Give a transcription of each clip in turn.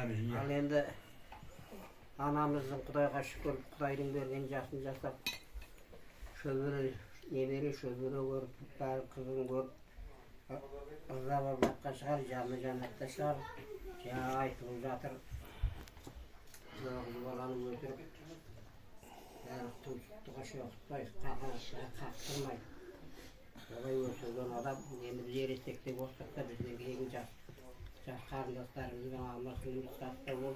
Al endi anamızın Kudayga şükür, Kudaydın bergen jaсын jasap, şöbürü, neberi şöbürü görüp, bari kızın görüp, ıza babakka çıkar, canlı jannatta çıkar, ja aytılıp jatır, kız balany götürüp, tutuşu tutpay, kaktırmay. Olay ölçülgen adam, endi biz eretsekte bolsak da bizden keyin jas karındaşlarımızın almasını satta bol.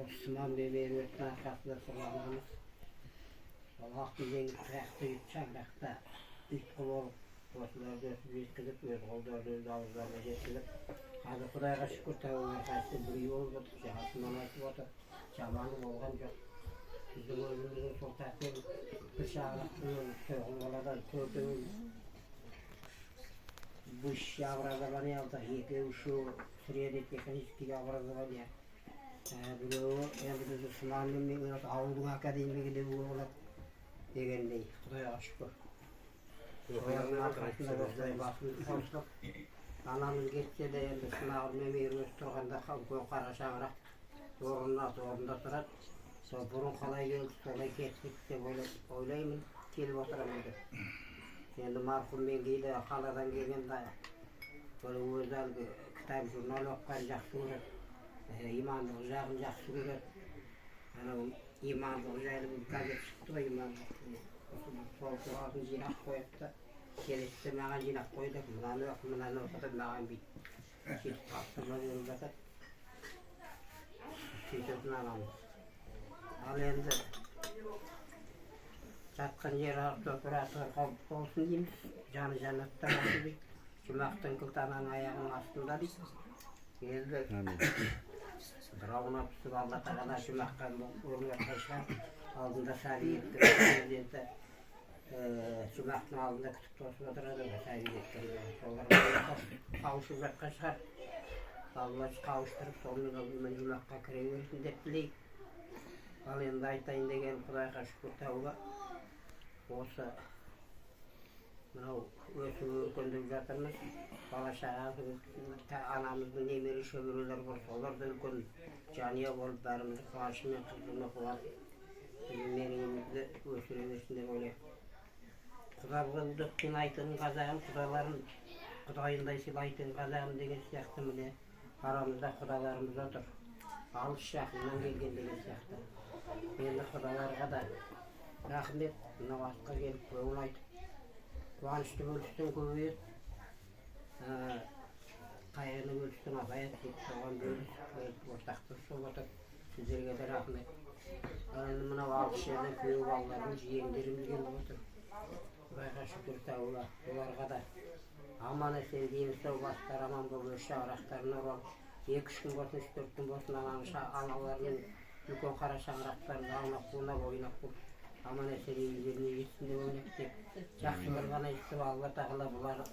Osman bebeğin ötüne arkasında kullanmamız. Allah bize kıraktı çangakta üç kul olup, ortalarda yetkilip, öz kollarda öz ağızlarına yetkilip, hadi Kudayga şükür tavırlar karşı bir yol otup, jasından aytıp otup, jamanı olgan yok. Bizim özümüzün sultatı bir şağıraktığın soğulmalardan tördüğün bu iş yavrazabanı yaptık, yekev şu süriyedek yeken hiçbir yavrazabanı ya. Bilo endi biz Osmanlı'nın mevcut Avudun Akademiyası'nda bu degендей, Kudayga şükür. Kudaya'nın arkasında Kuday'a basını konuştuk. Anamız geçse de endi sınavın memeğimiz turganda kara şağırak orunda turat. Burun kalay geldi, solay kettik dep oylayman, kelip oturamайды. Endi marhum Mengey de kaladan kelgen da böyle öz algı kitap jurnal okugan jakсы görет. İmanlık jagын jakсы görет. Ana imanlık jaylı bir gazet çıktı, imanlık. Sol turasını jinak koyup da kelekte magan jinak koyduk. Mınаны okutup magan bit. Ketip kaptırma verip atat. Söйтөтүн alamız. Al endi жатқан жер оператор қауіпті болсын дейміз. Жаны жаннатта болсын дейік. Жұмақтың кілтананың аяғының астында дейік. Енді дырауына түсіп Алла тағала жұмаққа орнатқан шығар. Алдында Советтің президенті жұмақтың алдында күтіп тосып отырады. Советтің соларға қауышып жатқан шығар. Алла қауыштырып сонымен алдымен жұмаққа кіре берсін деп тілейік. Al endi aytayın degen Kudayga şükür tavba. Осы мынау өсіп өркендеп жатырмыз. Бала шағамыз, анамыздың немере шөберелер бар, солар да үлкен жанұя болып, бәрімізді қуанышымен қызығына қуанып, біздің мерейімізді өсіре берсін деп ойлаймын. Құдалығын айтын қазағым, құдайындай сыйлайтын қазағым деген сияқты міне арамызда құдаларымыз отыр. Алыс жақыннан келген деген сияқты. Енді құдаларға да рахмет, мынау атқа келіп көңіл айтып, қуанышты бөлістен көбейет, қайғыны бөлістен азайат деп соған бөліс, ортақтық сол отыр. Сіздерге де рахмет. Енді мынау алыс жерден күйеу балаларымыз, жиендеріміз келіп отыр. Құдайға шүкір тәуба, оларға да аман есен дейміз, сау бастар аман болып, өз шаңырақтарына оралып, 2-3 күн болсын, 3-4 күн болсын аналарының үлкен қара шаңырақтарында аунап қуынап ойнап болып аман есен үйлеріне жетсін деп ойнап деп жақсы бір ғана естіп Алла тағала бұларды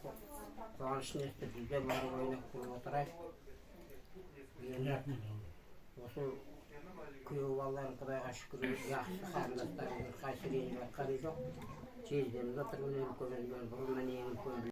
қуанышын естіп бізде барып ойнап болып отырайық. Осы күйеу балаларын Құдайға шүкір жақсы қарындастарымыз қайсы ренжіп жатқаны жоқ. Жездеміз отыр, міне үлкен бұрыннан ең үлкен